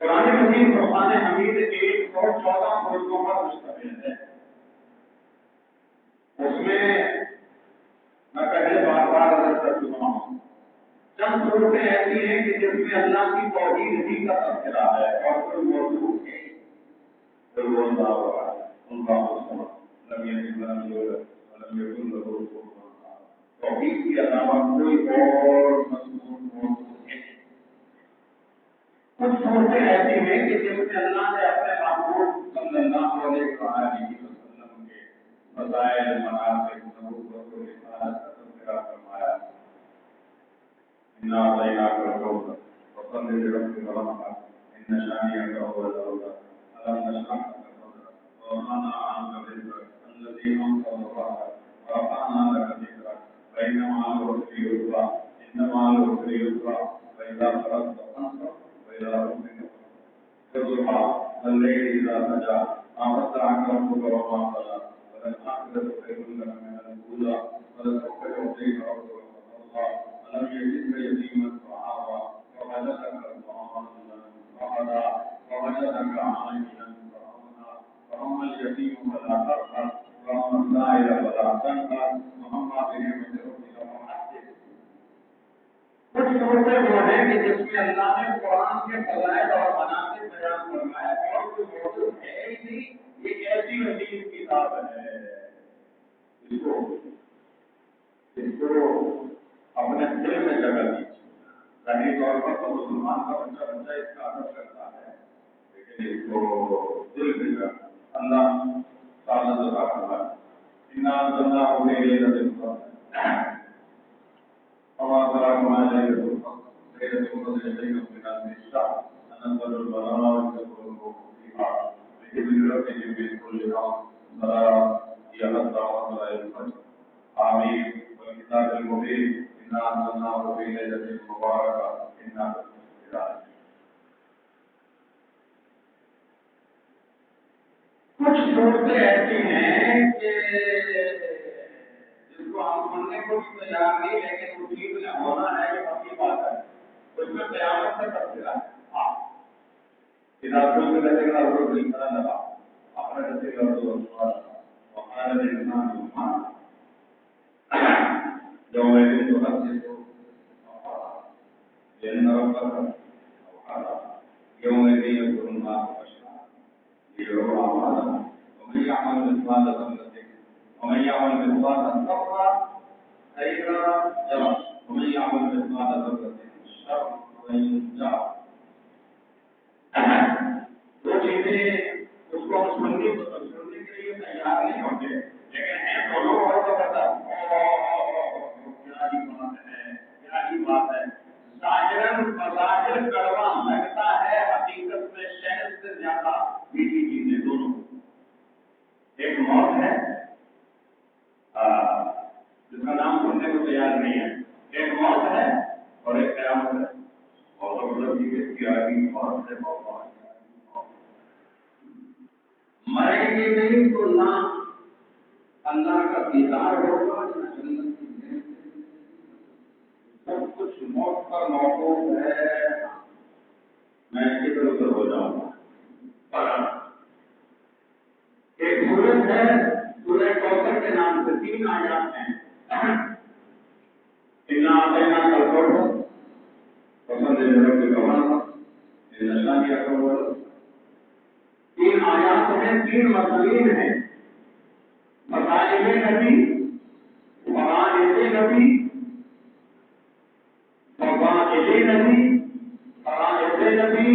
قرآن مجید پوری فرقان حمید 114 صورتوں پر مشتمل ہے. اس میں میں پہلے بار عرض کر چکا ہوں چند صورتیں ایسی ہیں کہ جس میں اللہ کی توحید ہی کا تذکرہ ہے اور کوئی موضوع نہیں. توحید کے علاوہ کوئی اور مضمون موضوع نہیں. کچھ صورتیں ایسی ہیں کہ جس میں اللہ نے اپنے محبوب صلی اللہ علیہ وسلم کے فضائل مناقب نبوت و رسالت کا تذکرہ فرمایا. انا اعطیناک الکوثر فصل لربک وانحر ان شانئک هو الابتر الم نشرح لك صدرك ووضعنا عنك وزرك الذي انقض ظهرك ورفعنا لك ذكرك فإن مع العسر يسرا إن مع العسر يسرا فإذا فرغت فانصب وإلى ربك فارغب والليل إذا سجى ما ودعك ربك وما قلى وللآخرة خير لك من الأولى ولسوف يعطيك ربك فترضى ألم يجدك يتيما فآوى ووجدك ضالا فهدى ووجدك عائلا فأغنى فأما اليتيم فلا تقهر وأما السائل فلا تنهر وأما بنعمة ربك فحدث. کچھ صورتیں وہ ہیں کہ جس میں اللہ نے قرآن کے فضائل اور مناقب بیان فرمایا اور کوئی موضوع ہے ہی نہیں. یہ ایسی عظیم کتاب ہے اس کو اپنے دل میں جگہ دیجیے. ظاہری طور پر تو مسلمان کا بچہ اس کا ادب کرتا ہے لیکن اس کو دل میں جگہ اللہ تعالیٰ عطا فرمائے. انا انزلناه في ليلة القدر وما أدراك ما ليلة القدر ليلة القدر خير من ألف شهر تنزل الملائكة والروح فيها بإذن ربهم من كل أمر سلام هي حتى مطلع الفجر. آمين والكتاب المبين إنا أنزلناه في ليلة مباركة إنا كنا منذرين. کچھ صورتیں ایسی ہیں کہ جس کو ہم سننے کو بھی تیار نہیں لیکن مصیب میں ہونا ہے یہ پکی بات ہے. اس میں قیامت سے تذکرہ ہے. اداروں میں رہے گا وہ نہیں پتہ لگا اپنے رہتے گا تو وقال الانسان ما يوم يجد تحدث لأن ربك يوم يجد الناس يروا أعمالهم ومن يعمل مثقال ذرة ومن يعمل مثقال ذرة خيرا يره ومن يعمل مثقال ذرة شرا يره. دو چیزیں اس کو سننے کے لیے تیار نہیں ہوتے لیکن ہیں تو لوگ بہت زبردست. کیا ہی بات ہے. ظاہراً بظاہر کڑوا لگتا ہے حقیقت میں شہد سے زیادہ میٹھی چیزیں دونوں. ایک موت ہے جس کا نام سننے کو تیار نہیں ہے. ایک موت ہے اور ایک قیامت ہے. اور زبردستی کی آگی موت ہے. مریں گے نہیں تو نہ اللہ کا دیدار ہوگا نہ جنت کی نعمت. سب کچھ موت پر موقوف ہے. میں ادھر ادھر ہو جاؤں گا. ایک سورت ہے سورہ کوثر کے نام سے 3 آیات ہیں. انا اعطیناک الکوثر فصل لربک وانحر ان شانئک هو الابتر. 3 آیات میں 3 مضامین ہیں. مسائل نبی فرائض نبی فضائل نبی فرائض نبی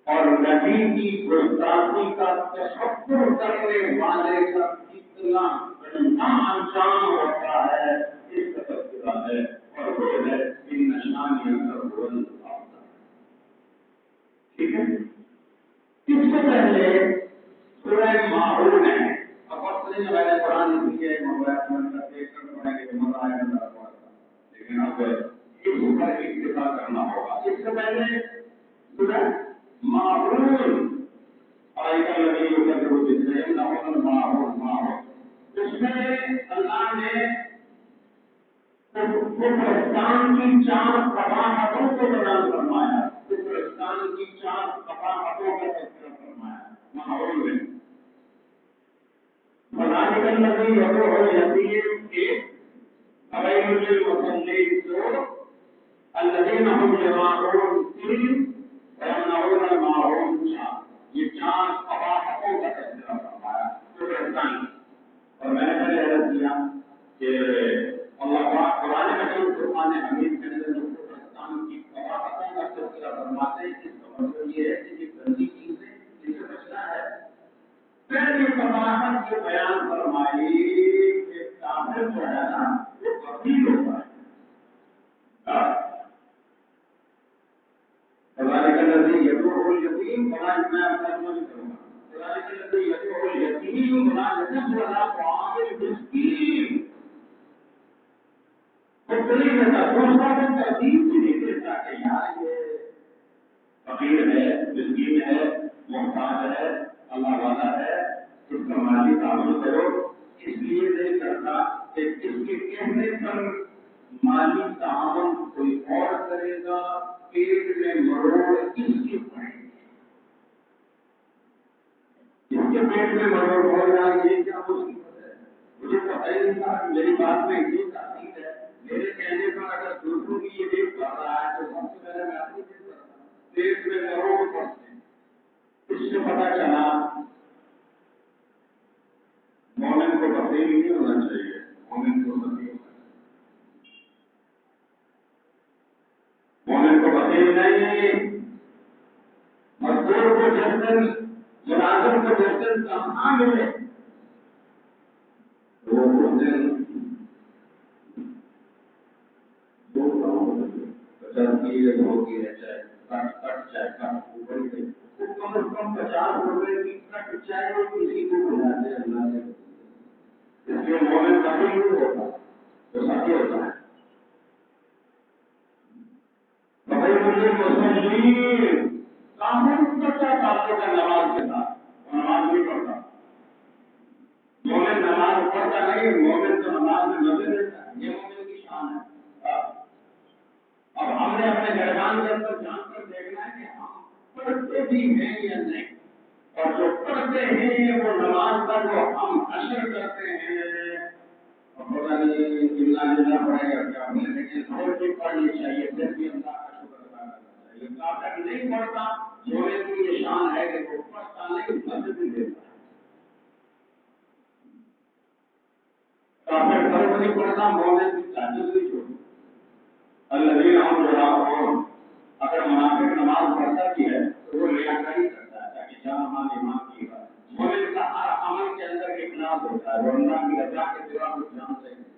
اور نبی کی گستاخی کا تشکر کرنے والے کا کتنا گندا انجام ہوتا ہے اس کا تذکرہ ہے. اور وہ ہے ان نشانیاں کا بول. ٹھیک ہے. اس سے پہلے سورہ ماعون ہے. اب اصل میں قرآن اس لیے موبائل میں دیکھ کر پڑھیں گے تو مزہ آئے گا لیکن اب اس پر اکتفا کرنا ہوگا. اس سے پہلے سورہ ماعون آیت الذی یکذب بالدین نحن ماعون. اس میں اللہ نے کفرستان کی 4 قباحتوں کو بیان فرمایا، کفرستان کی 4 قباحتوں کا تذکرہ فرمایا ماحول میں۔ فذلک الذی یدعو الیتیم ایک، غیر للمصلین 2، الذین هم یراؤون 3، ویمنعون الماعون 4۔ یہ 4 قباحتوں کا تذکرہ فرمایا کفرستان۔ اور میں نے پہلے عرض کیا کہ اللہ پاک قرآن مجید فرقان حمید کے اندر جو کفرستان کی قباحتوں کا تذکرہ فرماتے ہیں، اس کا مطلب یہ ہے کہ یہ گندی چیزیں جن سے بچنا ہے۔ پہلی قباحت جو بیان فرمائی کہ کافر جو ہے نا وہ بخیل ہوتا ہے۔ فذلک الذی یدعو الیتیم، فلاں میں آپ کا نہیں کروں گا، فذلک الذی یدعو الیتیم ولا یحض علی طعام المسکین۔ تقریر ہے دوسرا کو ترتیب بھی نہیں دیتا کہ یار یہ فقیر ہے، مسکین ہے، محتاج ہے، اللہ والا ہے، اس کا مالی تعامل کرو۔ اس لیے نہیں کرتا کہ اس کے کہنے پر مالی تعاون کوئی اور کرے گا، پیٹ میں مروڑ اس کے پڑے گی، اس کے پیٹ میں مروڑ ہو جائے، یہ کیا مصیبت ہے؟ مجھے پتہ ہی نہیں تھا، میری بات میں اتنی تاکید ہے، میرے کہنے پر اگر دوسروں کی یہ دیکھ کر رہا ہے تو سب سے پہلے میں اپنی دیکھ کرتا ہوں، پیٹ میں مروڑ پڑتے ہیں۔ اس سے پتہ چلا مومن کو بخیل نہیں ہونا چاہیے، مومن کو بخیل ہونا چاہیے، مومن کو بخیل نہیں۔ مزدور کو جس دن، ملازم کو جس دن تنخواہ ملے وہ اس دن 2 کی ہے، چاہے کٹ چاہے کٹ اوپر ہی کم از کم 50 روپے کی کٹ چاہے وہ کسی کو بنا دے اللہ نے۔ اس لیے مومن کبھی نہیں ہوتا، وہ ساتھی ہوتا ہے۔ بھائی مجھے مسلمین کافر کا کیا تعلق ہے نماز کے ساتھ؟ وہ نماز نہیں پڑھتا، مومن نماز پڑھتا نہیں، مومن تو نماز میں مزے لیتا ہے، یہ مومن کی شان ہے۔ اب ہم نے اپنے گربان کے اندر جان کر دیکھنا ہے کہ ہم پڑھتے بھی ہیں یا نہیں، اور جو پڑھتے ہیں وہ نماز کا جو ہم اشر کرتے ہیں، اور پتہ نہیں کتنا جتنا پڑھے گا کیا ہمیں، لیکن تھوڑی سی پڑھنی چاہیے، پھر بھی اللہ کا شکر ادا کرنا چاہیے۔ کافر نہیں پڑھتا، سونے کی یہ شان ہے کہ وہ پڑھتا نہیں، مسجد بھی دیتا ہے۔ کافر گھر نہیں پڑھتا، مومن کی تعجب نہیں چھوڑتا۔ الذین هم یراؤون، اگر منافق نماز پڑھتا بھی ہے تو وہ ریاکاری کرتا ہے تاکہ جان مال ایمان کی بات۔ مومن کا ہر عمل کے اندر اخلاص ہوتا ہے، وہ اللہ کی رضا کے سوا کچھ جانتا ہی نہیں۔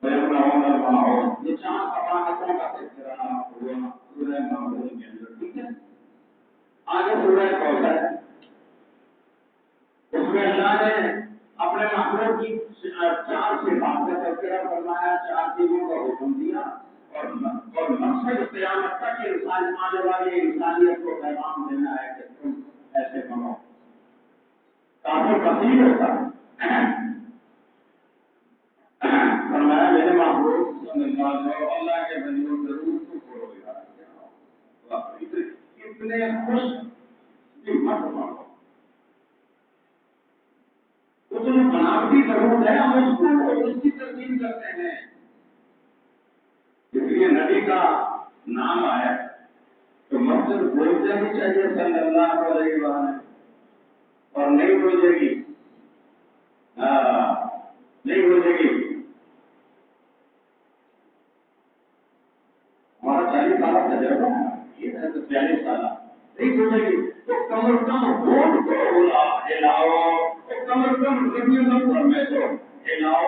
وَيَمْنَعُونَ الْمَاعُونَ، یہ 4 قباحتوں کا تذکرہ ہوا سورہ ماعون کے اندر، ٹھیک ہے۔ آگے سورہ کوثر، اس میں اللہ نے اپنے محبوب کی 4 صفات کا تذکرہ فرمایا، 4 چیزوں کا حکم دیا، اور مقصد قیامت تک انسان آنے والی انسانیت کو پیغام دینا ہے کہ تم ایسے بنو۔ کافر بخیل ہوتا ہے، فرمایا میرے محبوب صلی اللہ علیہ وسلم، اللہ کے بندوں ضرور تو کرو گا، اتنے خوش بھی مت بنو، اتنی بناوٹی ضرورت ہے، ہم اس کو اس کی ترتیب کرتے ہیں۔ اس لیے نبی کا نام آیا تو مسجد بولتے بھی چاہیے صلی اللہ علیہ وسلم، اور نہیں بولے گی، نہیں بولے گی۔ ہمارا 40 سال تجربہ یہ ہے، تو 40 سال نہیں بولے گی تو کم از کم ووٹ کو ہلاؤ، کم از کم ربیع الاول میں تو ہلاؤ،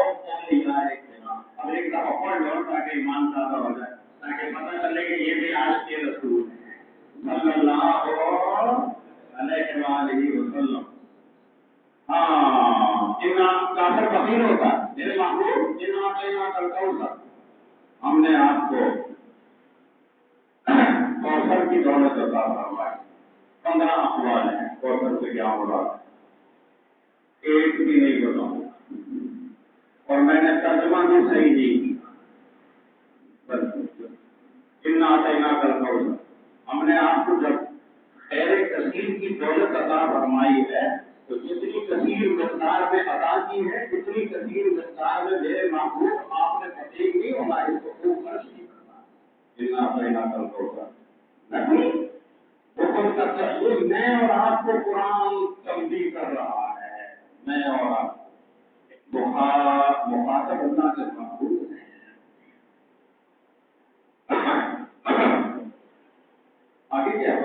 اب ایک دفعہ پڑھ لو تاکہ ایمان تازہ ہو جائے، تاکہ پتہ چلے کہ یہ بھی آج کے رسول ہیں صلی اللہ علیہ وآلہ وسلم۔ ہاں، کافر فقیر ہوتا، میرے محبوب جنا کلمہ الکوثر، ہم نے آپ کو کوثر کی دولت عطا فرمائی۔ 15 اقوال ہیں کوثر سے کیا مراد، ایک بھی نہیں بتاؤں۔ اور میں نے ترجمہ بھی صحیح نہیں کیا. انا اعطیناک الکوثر، ہم نے آپ کو جب خیر کثیر کی دولت عطا فرمائی ہے تو جتنی کثیر مقدار میں عطا کی ہے اتنی کثیر مقدار میں میرے محبوب آپ نے فتح کی اور اس کو خوب خرچ نہیں کرنا. انا اعطیناک الکوثر نہیں حکم کا تشریح میں اور آپ کو قرآن تنبیہ کر رہا ہے. میں اور آپ مخاطب اللہ کے محبوب ہیں. آگے کیا ہے؟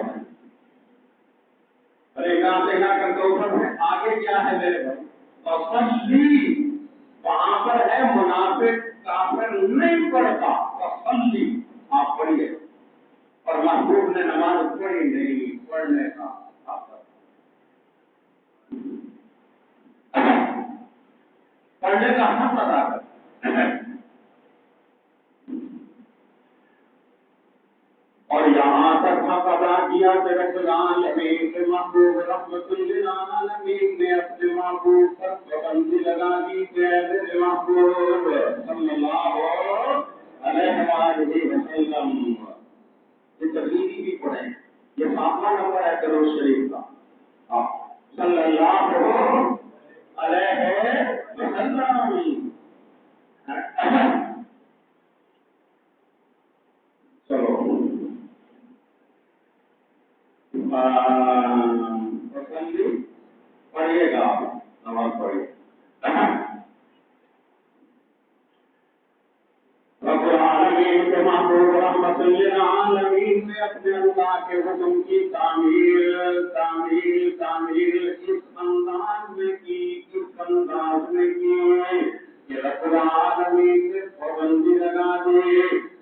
ارے آگے کیا ہے میرے بھائی؟ فصلی وہاں پر ہے منافق کافر نہیں پڑھتا. فصلی آپ پڑھیے اور محبوب نے نماز پڑھی نہیں پڑھنے کا پڑھنے کا حق ادا کر. اور یہاں تک حق ادا کیا کہ رب العالمین کے محبوب رحمت للعالمین نے اپنے محبوب پر پابندی لگا دی کہ میرے محبوب صلی اللہ علیہ وآلہ وسلم. یہ ترغیبی بھی پڑھیں، یہ 7واں نمبر ہے درود شریف کا. صلی اللہ علیہ وسلم. چلو پڑھیے گا، نماز پڑھیے. رب العالمین کے محبوب رحمت للعالمین نے اپنے اللہ کے حکم کی تعمیل اس انداز میں کی کہ رب العالمین نے پابندی لگا دی.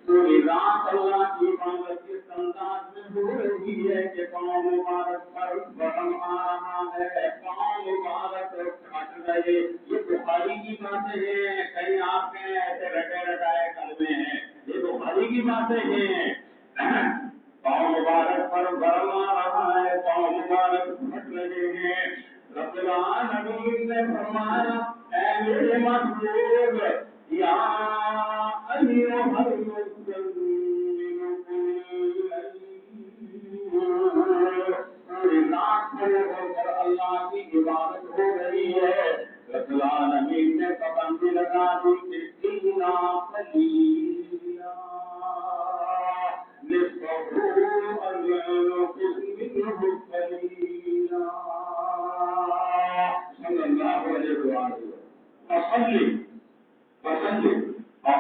پوری رات اللہ کی عبادت اس انداز میں ہو رہی ہے کہ پاؤں مبارک پر برہم آ رہا ہے، پاؤں مبارک پھٹ گئے. یہ بخاری کی باتیں ہیں، کہیں آپ کے ایسے رٹے رٹائے کلمے ہیں. یہ بخاری کی باتیں ہیں. پاؤں مبارک پر برہم آ رہا ہے، پاؤں مبارک پھٹ رہے ہیں. رب العالمین نے فرمایا اے میرے محبوب یا ایھا اللہ کی عبادت ہو رہی ہے. رب العالمین نے پابندی لگا دی کہ آپ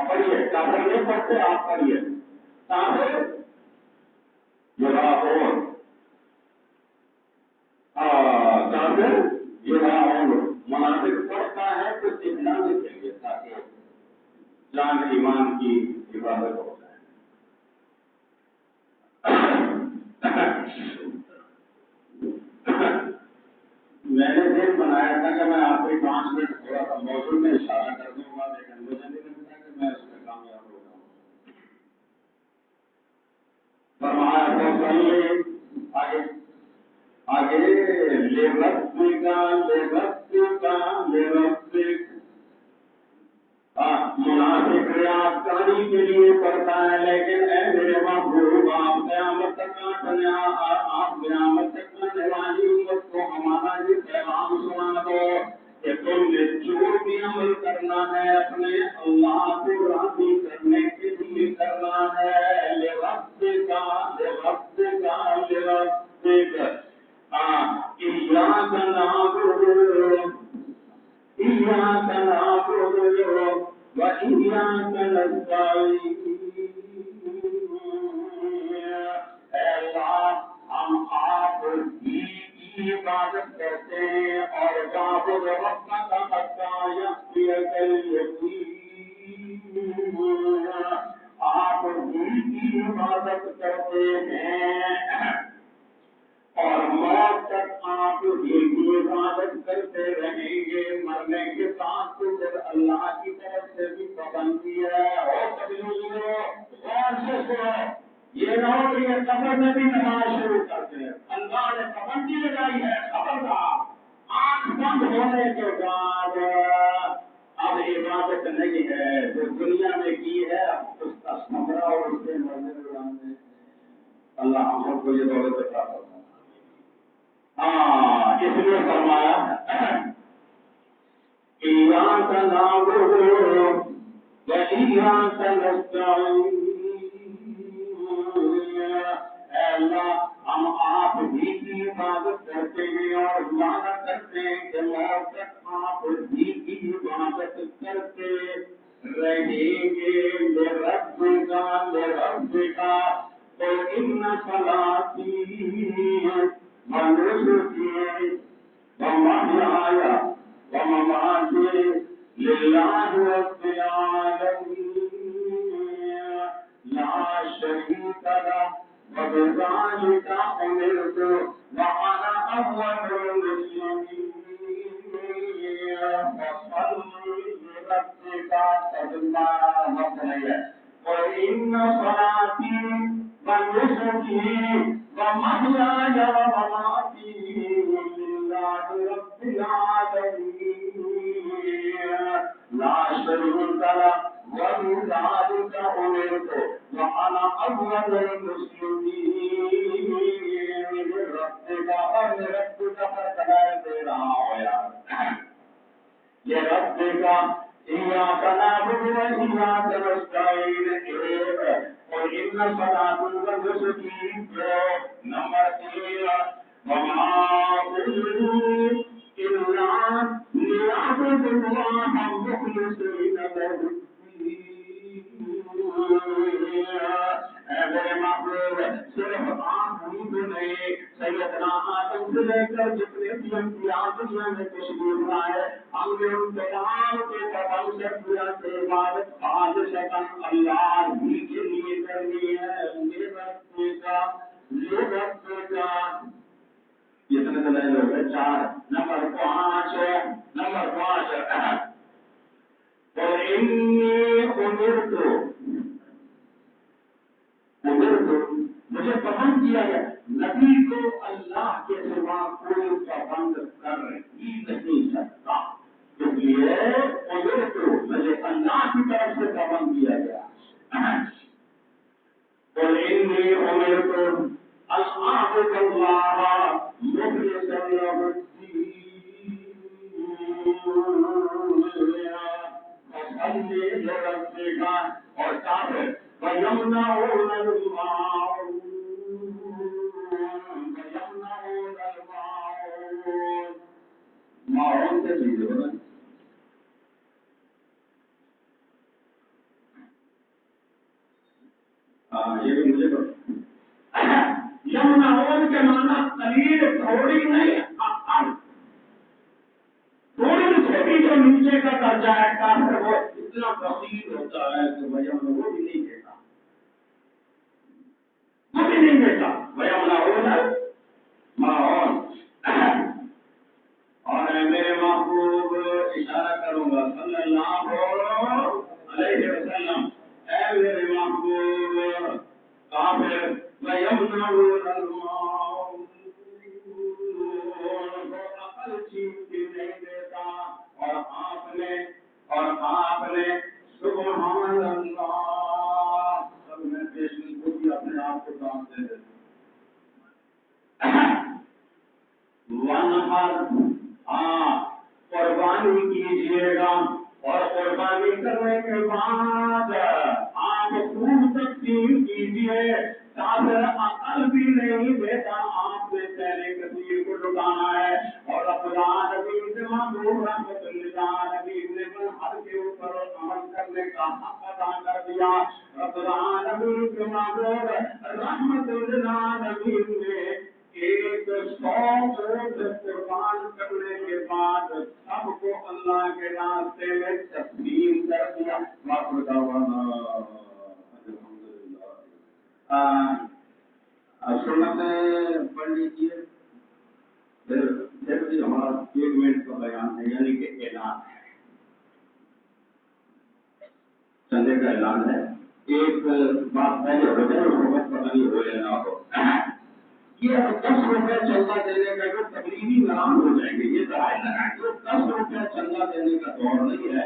پڑھیے، کافر نہیں پڑھتے، آپ پڑھیے. کافر منافق پڑھتا ہے تو دکھلانے کے لیے تاکہ جان ایمان کی عبادت ہو جائے. میں نے دن بنایا تھا کہ میں آپ کو 5 منٹ تھوڑا سا موضوع میں اشارہ کر دوں گا، لیکن مجھے نہیں لگتا کہ میں اس میں کامیاب ہو جاؤں. فرمایا آگے مناسب ریاض کاری کے لیے پڑتا ہے، لیکن اے میرے محبوب آپ قیامت تک آنے والی امت کو ہمارا یہ پیغام سنا دو کہ تم نے جو بھی عمل کرنا ہے اپنے اللہ کو راضی کرنے کے لیے کرنا ہے. إياك نعبد وإياك نستعين. اے اللہ ہم آپ کی عبادت کرتے ہیں اور وَاعْبُدْ رَبَّكَ حَتَّىٰ يَأْتِيَكَ الْيَقِينُ. آپ کی عبادت کرتے ہیں اور موت تک آپ کی عبادت کرتے رہیں گے. مرنے کے بعد تو پھر اللہ کی طرف سے بھی پابندی ہے. اور کبھی غور سے سنو، یہ نہ ہو کہ یہ قبر میں بھی نماز شروع کرتے ہیں. اللہ نے پابندی لگائی ہے. خبردار آنکھ بند ہونے کے بعد اب عبادت نہیں ہے جو دنیا میں کی ہے اس کا سمرا اور اس کے مرنے اڑانے. اللہ ہم سب کو یہ دولت عطا فرمائے. اس لیے فرمایا ایاک نعبد و ایاک نستعین. اے اللہ ہم آپ ہی کی عبادت کرتے ہیں اور وعدہ کرتے ہیں کہ موت تک آپ ہی کی عبادت کرتے رہیں گے. لربک قل ان صلاتی ونسکی ومحیای ومماتی للہ رب العالمین لا شریک لہ وبذلک امرت وانا اول المسلمین. فصل لربک وإن صلاتي ونسكي ومحياي ومماتي لله رب العالمين لا شريك له وبذلك أمرت وأنا أول المسلمين. ربك ربك فرقنا دے رہا ہو یار. یہ ربك إياك نعبد وإياك نستعين. قل إن صلاتي ونسكي نمبر 3 وما أمروا إلا ليعبدوا الله مخلصين له الدين. میرے محبوب صرف آپ ہی تو نہیں سیدنا آدم سے لے کر جتنے بھی انبیاء دنیا میں تشریف لائے ہم نے ان تمام کے قدم سے پورا سے عبادت خالصتاً اللہ ہی کے لیے کرنی ہے. لربک کتنے دلائل ہو گئے؟ 4. نمبر 5 قل إني أمرت مجھے پسند کیا گیا. نبی کو اللہ کے سوا کوئی پابند کر ہی نہیں سکتا. اس لیے مجھے اللہ کی طرف سے پابند کیا گیا. قل إني أمرت أن أعبد الله مخلصا له الدين. فصل لربك اور کافر ويمنعون الماعون ماعون سے چیزیں بنا یہ بھی مجھے یمنعون کے معنی قلیل تھوڑی نہیں تھوڑی چھوٹی جو نیچے کا درجہ ہے کافر وہ اتنا بخیل ہوتا ہے کہ وہ بھی نہیں دیتا ماعون. اور میرے محبوب اشارہ کروں گا صلی اللہ علیہ وسلم. اے میرے محبوب کافر وَيَمْنَعُونَ الْمَاعُونَ عقل چھین کے نہیں دیتا. اور آپ نے سبحان اللہ سب میں پیشنی کو بھی اپنے آپ کو کام دے دیتے. قربانی کیجیے گا اور قربانی کرنے کے بعد آپ خوب تقسیم کیجیے. کافر عقل بھی نہیں دیتا. آپ نے پہلے کثیر کو لٹانا ہے اور رب العالمین سے معلوم رحمت للعالمین نے ہر کے اوپر عمل کرنے کا حق ادا کر دیا. رب العالمین کے معلوم رحمت للعالمین نے 100 اونٹ قربان کرنے کے بعد سب کو اللہ کے راستے میں تقسیم کر دیا. سنت پڑھ لیجیے. پھر بھی ہمارا 1 منٹ کا بیان ہے یعنی کہ اعلان ہے. چندے کا اعلان ہے. ایک بات پہلے ہو جائے اس وقت پتہ نہیں ہو یا نہ ہو. یہ 10 روپے چندہ دینے کا جو تقریبی نام ہو جائیں گے یہ ذرائع لگائیں گے. 10 روپے چندہ دینے کا دور نہیں ہے.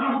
10